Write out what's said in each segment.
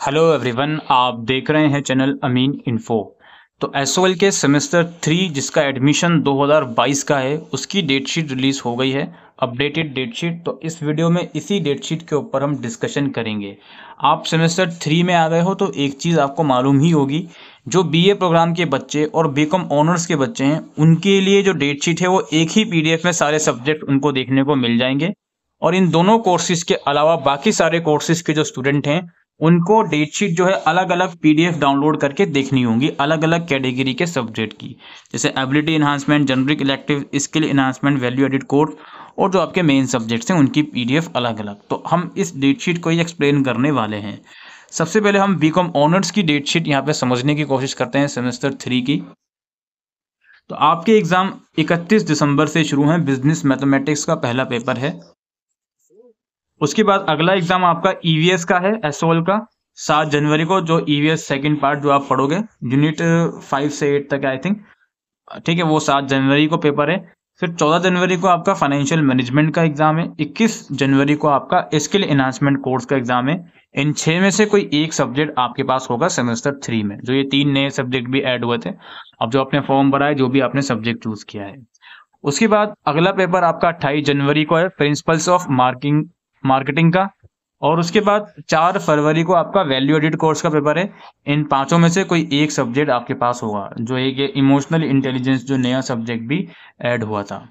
Hello everyone, आप देख रहे हैं चैनल अमीन इन्फो। तो एसओएल के सेमेस्टर 3 जिसका एडमिशन 2022 का है, उसकी डेट शीट रिलीज हो गई है, अपडेटेड डेट शीट। तो इस वीडियो में इसी डेट शीट के ऊपर हम डिस्कशन करेंगे। आप सेमेस्टर 3 में आ गए हो तो एक चीज़ आपको मालूम ही होगी, जो बीए प्रोग्राम के बच्चे और बीकॉम ऑनर्स के बच्चे हैं उनके लिए जो डेट शीट है वो एक ही पीडीएफ में सारे सब्जेक्ट उनको देखने को मिल जाएंगे। और इन दोनों कोर्सेज के अलावा बाकी सारे कोर्सेज के जो स्टूडेंट हैं उनको डेट शीट जो है अलग अलग पीडीएफ डाउनलोड करके देखनी होंगी अलग अलग कैटेगरी के सब्जेक्ट की, जैसे ability enhancement, generic elective, skill enhancement, value added course और जो आपके मेन सब्जेक्ट्स हैं उनकी पीडीएफ अलग अलग। तो हम इस डेट शीट को ही एक्सप्लेन करने वाले हैं। सबसे पहले हम बीकॉम ऑनर्स की डेट शीट यहाँ पे समझने की कोशिश करते हैं सेमेस्टर 3 की। तो आपके एग्जाम 31 दिसंबर से शुरू हैं। बिजनेस मैथमेटिक्स का पहला पेपर है। उसके बाद अगला एग्जाम आपका ईवीएस का है, एसओएल का 7 जनवरी को, जो ईवीएस सेकंड पार्ट जो आप पढ़ोगे यूनिट 5 से 8 तक आई थिंक, ठीक है, वो 7 जनवरी को पेपर है। फिर 14 जनवरी को आपका फाइनेंशियल मैनेजमेंट का एग्जाम है। 21 जनवरी को आपका स्किल एनहांसमेंट कोर्स का एग्जाम है। इन 6 में से कोई एक सब्जेक्ट आपके पास होगा सेमेस्टर 3 में। जो ये 3 नए सब्जेक्ट भी ऐड हुए थे, अब जो आपने फॉर्म भरा है, जो भी आपने सब्जेक्ट चूज किया है। उसके बाद अगला पेपर आपका 28 जनवरी को है, प्रिंसिपल्स ऑफ मार्केटिंग का। और उसके बाद 4 फरवरी को आपका वैल्यू एडिड कोर्स का पेपर है। इन पांचों में से कोई एक सब्जेक्ट आपके पास होगा, जो एक इमोशनल इंटेलिजेंस जो नया सब्जेक्ट भी ऐड हुआ था।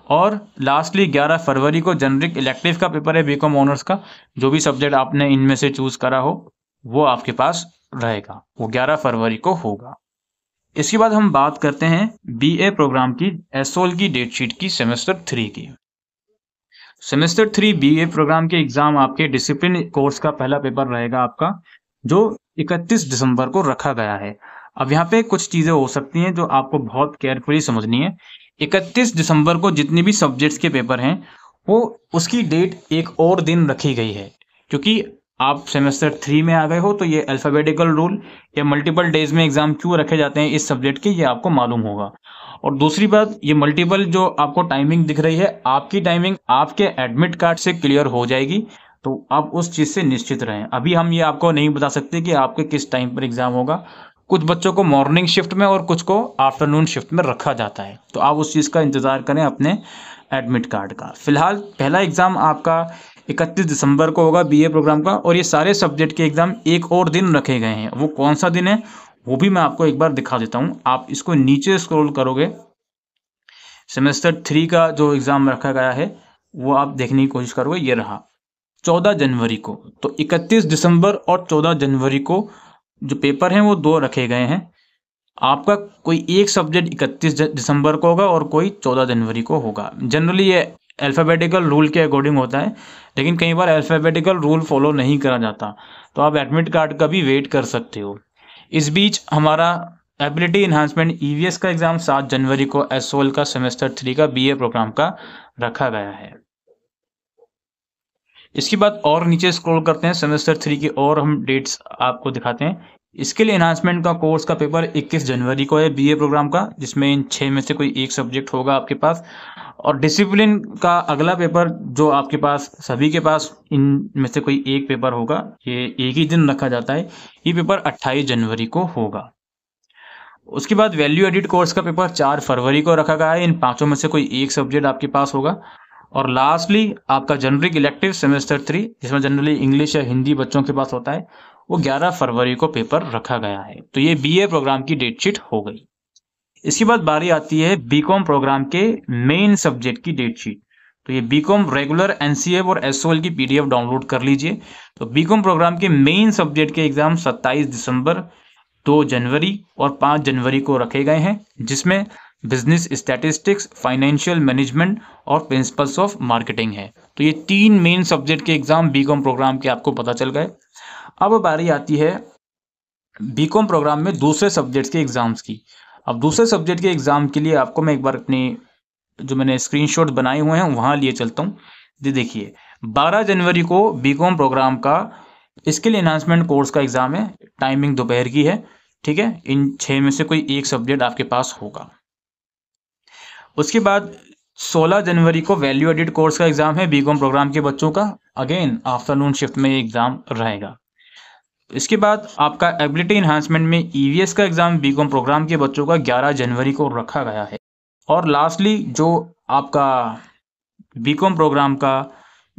और लास्टली 11 फरवरी को जनरिक इलेक्टिव का पेपर है बीकॉम ऑनर्स का। जो भी सब्जेक्ट आपने इनमें से चूज करा हो वो आपके पास रहेगा, वो 11 फरवरी को होगा। इसके बाद हम बात करते हैं बीए प्रोग्राम की एसओएल की डेट शीट की सेमेस्टर 3 की। सेमेस्टर 3 बीए प्रोग्राम के एग्जाम आपके डिसिप्लिन कोर्स का पहला पेपर रहेगा आपका, जो 31 दिसंबर को रखा गया है। अब यहाँ पे कुछ चीजें हो सकती हैं जो आपको बहुत केयरफुली समझनी है। 31 दिसंबर को जितने भी सब्जेक्ट्स के पेपर हैं वो उसकी डेट एक और दिन रखी गई है, क्योंकि आप सेमेस्टर 3 में आ गए हो तो ये अल्फाबेटिकल रूल या मल्टीपल डेज में एग्जाम क्यों रखे जाते हैं इस सब्जेक्ट के, ये आपको मालूम होगा। और दूसरी बात, ये मल्टीपल जो आपको टाइमिंग दिख रही है, आपकी टाइमिंग आपके एडमिट कार्ड से क्लियर हो जाएगी, तो आप उस चीज से निश्चित रहें। अभी हम ये आपको नहीं बता सकते कि आपके किस टाइम पर एग्जाम होगा। कुछ बच्चों को मॉर्निंग शिफ्ट में और कुछ को आफ्टरनून शिफ्ट में रखा जाता है, तो आप उस चीज का इंतजार करें अपने एडमिट कार्ड का। फिलहाल पहला एग्जाम आपका 31 दिसंबर को होगा बीए प्रोग्राम का, और ये सारे सब्जेक्ट के एग्जाम एक और दिन रखे गए हैं। वो कौन सा दिन है वो भी मैं आपको एक बार दिखा देता हूं। आप इसको नीचे स्क्रॉल करोगे, सेमेस्टर 3 का जो एग्जाम रखा गया है वो आप देखने की कोशिश करोगे, ये रहा 14 जनवरी को। तो 31 दिसंबर और 14 जनवरी को जो पेपर हैं वो दो रखे गए हैं। आपका कोई एक सब्जेक्ट 31 दिसंबर को होगा और कोई 14 जनवरी को होगा। जनरली ये अल्फ़ाबेटिकल रूल के अकॉर्डिंग होता है, लेकिन कई बार अल्फ़ाबेटिकल रूल फॉलो नहीं करा जाता, तो आप एडमिट कार्ड का भी वेट कर सकते हो। इस बीच हमारा एबिलिटी इन्हांसमेंट ईवीएस का एग्जाम 7 जनवरी को एसओएल का सेमेस्टर 3 का बीए प्रोग्राम का रखा गया है। इसके बाद और नीचे स्क्रॉल करते हैं, सेमेस्टर 3 की और हम डेट्स आपको दिखाते हैं। स्किल एनहांसमेंट का कोर्स का पेपर 21 जनवरी को है बीए प्रोग्राम का, जिसमें इन 6 में से कोई एक सब्जेक्ट होगा आपके पास। और डिसिप्लिन का अगला पेपर जो आपके पास सभी के पास इन में से कोई एक पेपर होगा, ये एक ही दिन रखा जाता है। ये पेपर 28 जनवरी को होगा। उसके बाद वैल्यू एडिट कोर्स का पेपर 4 फरवरी को रखा गया है। इन पांचों में से कोई एक सब्जेक्ट आपके पास होगा। और लास्टली आपका जनरिक इलेक्टिव सेमेस्टर 3, जिसमें जनरली इंग्लिश या हिंदी बच्चों के पास होता है, वो 11 फरवरी को पेपर रखा गया है। तो ये बीए प्रोग्राम की डेट शीट हो गई। इसके बाद बारी आती है बीकॉम प्रोग्राम के मेन सब्जेक्ट की डेट शीट। तो ये बीकॉम रेगुलर, एनसीएफ और एसओएल की पीडीएफ डाउनलोड कर लीजिए। तो बीकॉम प्रोग्राम के मेन सब्जेक्ट के एग्जाम 27 दिसंबर, 2 जनवरी और 5 जनवरी को रखे गए हैं, जिसमें बिजनेस स्टैटिस्टिक्स, फाइनेंशियल मैनेजमेंट और प्रिंसिपल्स ऑफ मार्केटिंग है। तो ये 3 मेन सब्जेक्ट के एग्जाम बीकॉम प्रोग्राम के आपको पता चल गए। अब बारी आती है बीकॉम प्रोग्राम में दूसरे सब्जेक्ट्स के एग्जाम्स की। अब दूसरे सब्जेक्ट के एग्जाम के लिए आपको मैं एक बार अपनी जो मैंने स्क्रीनशॉट बनाए हुए हैं वहां लिए चलता हूँ। ये देखिए, 12 जनवरी को बीकॉम प्रोग्राम का स्किल एनहांसमेंट कोर्स का एग्जाम है। टाइमिंग दोपहर की है, ठीक है। इन 6 में से कोई एक सब्जेक्ट आपके पास होगा। उसके बाद 16 जनवरी को वैल्यू एडिड कोर्स का एग्जाम है बीकॉम प्रोग्राम के बच्चों का। अगेन आफ्टरनून शिफ्ट में एग्जाम रहेगा। इसके बाद आपका एबिलिटी इन्हांसमेंट में ईवीएस का एग्जाम बीकॉम प्रोग्राम के बच्चों का 11 जनवरी को रखा गया है। और लास्टली जो आपका बीकॉम प्रोग्राम का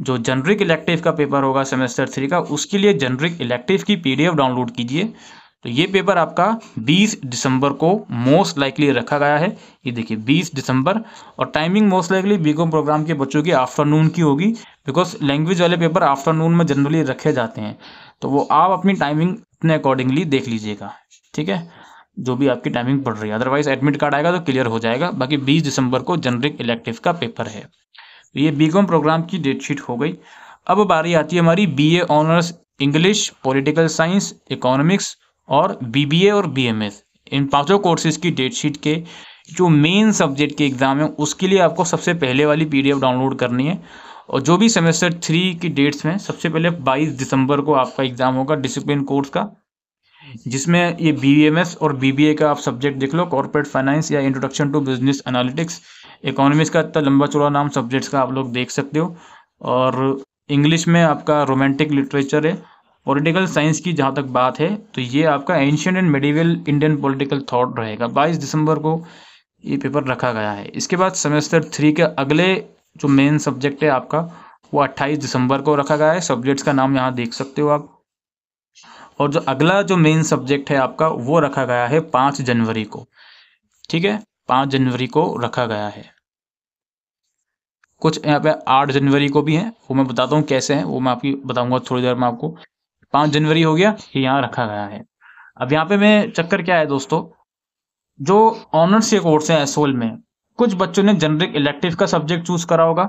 जो जनरिक इलेक्टिव का पेपर होगा सेमेस्टर 3 का, उसके लिए जनरिक इलेक्टिव की पीडीएफ डाउनलोड कीजिए। तो ये पेपर आपका 20 दिसंबर को मोस्ट लाइकली रखा गया है। ये देखिए 20 दिसंबर, और timing most likely BCom program के बच्चों की आफ्टरनून की होगी, बिकॉज लैंग्वेज वाले पेपर आफ्टरनून में जनरली रखे जाते हैं। तो वो आप अपनी टाइमिंग अपने अकॉर्डिंगली देख लीजिएगा, ठीक है, जो भी आपकी टाइमिंग पड़ रही है। अदरवाइज एडमिट कार्ड आएगा तो क्लियर हो जाएगा। बाकी 20 दिसंबर को जनरिक इलेक्टिव का पेपर है। तो ये बीकॉम प्रोग्राम की डेटशीट हो गई। अब बारी आती है हमारी BA honours English, political science, economics और बीबीए और बीएमएस, इन पांचों कोर्सेज की डेटशीट के जो मेन सब्जेक्ट के एग्जाम है उसके लिए आपको सबसे पहले वाली पीडीएफ डाउनलोड करनी है। और जो भी सेमेस्टर 3 की डेट्स में सबसे पहले 22 दिसंबर को आपका एग्जाम होगा डिसिप्लिन कोर्स का, जिसमें ये बीएमएस और बीबीए का आप सब्जेक्ट देख लो, कॉर्पोरेट फाइनेंस या introduction to business analytics. Economics का इतना लंबा चौड़ा नाम सब्जेक्ट्स का आप लोग देख सकते हो। और इंग्लिश में आपका रोमांटिक लिटरेचर है। पॉलिटिकल साइंस की जहाँ तक बात है तो ये आपका ancient and medieval Indian political thought रहेगा। 22 दिसंबर को ये पेपर रखा गया है। इसके बाद सेमेस्टर 3 के अगले जो मेन सब्जेक्ट है आपका वो 28 दिसंबर को रखा गया है। सब्जेक्ट्स का नाम यहाँ देख सकते हो आप। और जो अगला जो मेन सब्जेक्ट है आपका वो रखा गया है 5 जनवरी को, ठीक है, 5 जनवरी को रखा गया है। कुछ यहाँ पे 8 जनवरी को भी है, वो मैं बताता हूँ कैसे हैं, वो मैं आपकी बताऊंगा थोड़ी देर में आपको। 5 जनवरी हो गया, ये यहाँ रखा गया है। अब यहाँ पे मैं चक्कर क्या है दोस्तों, जो ऑनर्स के कोर्स हैं एसओएल में, कुछ बच्चों ने जनरिक इलेक्टिव का सब्जेक्ट चूज करा होगा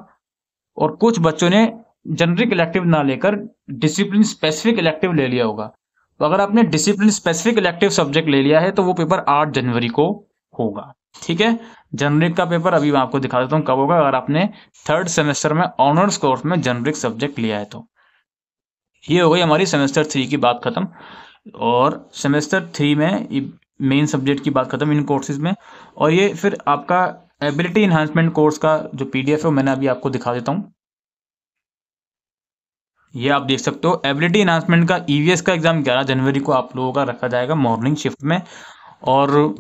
और कुछ बच्चों ने जनरिक इलेक्टिव ना लेकर डिसिप्लिन स्पेसिफिक इलेक्टिव ले लिया होगा। तो अगर आपने डिसिप्लिन स्पेसिफिक इलेक्टिव सब्जेक्ट ले लिया है तो वो पेपर 8 जनवरी को होगा, ठीक है। जनरिक का पेपर अभी मैं आपको दिखा देता हूँ कब होगा, अगर आपने 3rd सेमेस्टर में ऑनर्स कोर्स में जनरिक सब्जेक्ट लिया है तो। ये हो गई हमारी सेमेस्टर 3 की बात खत्म। और सेमेस्टर 3 में मेन सब्जेक्ट की बात खत्म इन कोर्सेज में। और ये फिर आपका एबिलिटी इन्हांसमेंट कोर्स का जो पीडीएफ है मैंने अभी आपको दिखा देता हूँ। ये आप देख सकते हो, एबिलिटी इन्हांसमेंट का ईवीएस का एग्जाम 11 जनवरी को आप लोगों का रखा जाएगा मॉर्निंग शिफ्ट में। और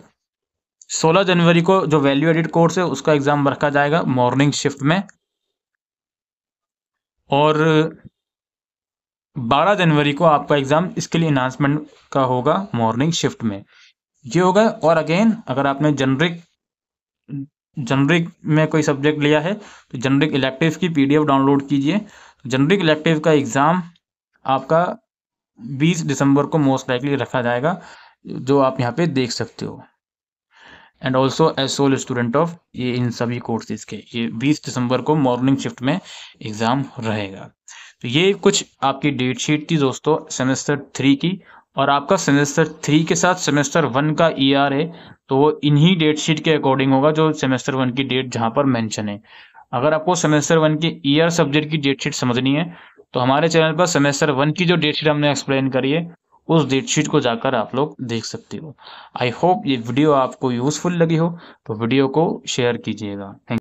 16 जनवरी को जो वैल्यू एडिट कोर्स है उसका एग्जाम रखा जाएगा मॉर्निंग शिफ्ट में। और 12 जनवरी को आपका एग्जाम स्किल इन्हांसमेंट का होगा मॉर्निंग शिफ्ट में। ये होगा। और अगेन अगर आपने जनरिक में कोई सब्जेक्ट लिया है तो जनरिक इलेक्टिव की पीडीएफ डाउनलोड कीजिए। जनरिक इलेक्टिव का एग्ज़ाम आपका 20 दिसंबर को मोस्ट लाइकली रखा जाएगा, जो आप यहाँ पे देख सकते हो। And also as sole student of ये इन सभी कोर्सेज के ये 20 दिसंबर को मॉर्निंग शिफ्ट में एग्ज़ाम रहेगा। तो ये कुछ आपकी डेट शीट थी दोस्तों सेमेस्टर 3 की। और आपका सेमेस्टर 3 के साथ सेमेस्टर 1 का ईआर है तो वो इन्हीं डेट शीट के अकॉर्डिंग होगा जो सेमेस्टर 1 की डेट जहाँ पर मेंशन है। अगर आपको सेमेस्टर 1 के ईयर सब्जेक्ट की डेट शीट समझनी है तो हमारे चैनल पर सेमेस्टर 1 की जो डेट शीट हमने एक्सप्लेन करी है उस डेट शीट को जाकर आप लोग देख सकते हो। आई होप ये वीडियो आपको यूजफुल लगी हो तो वीडियो को शेयर कीजिएगा। Thank you.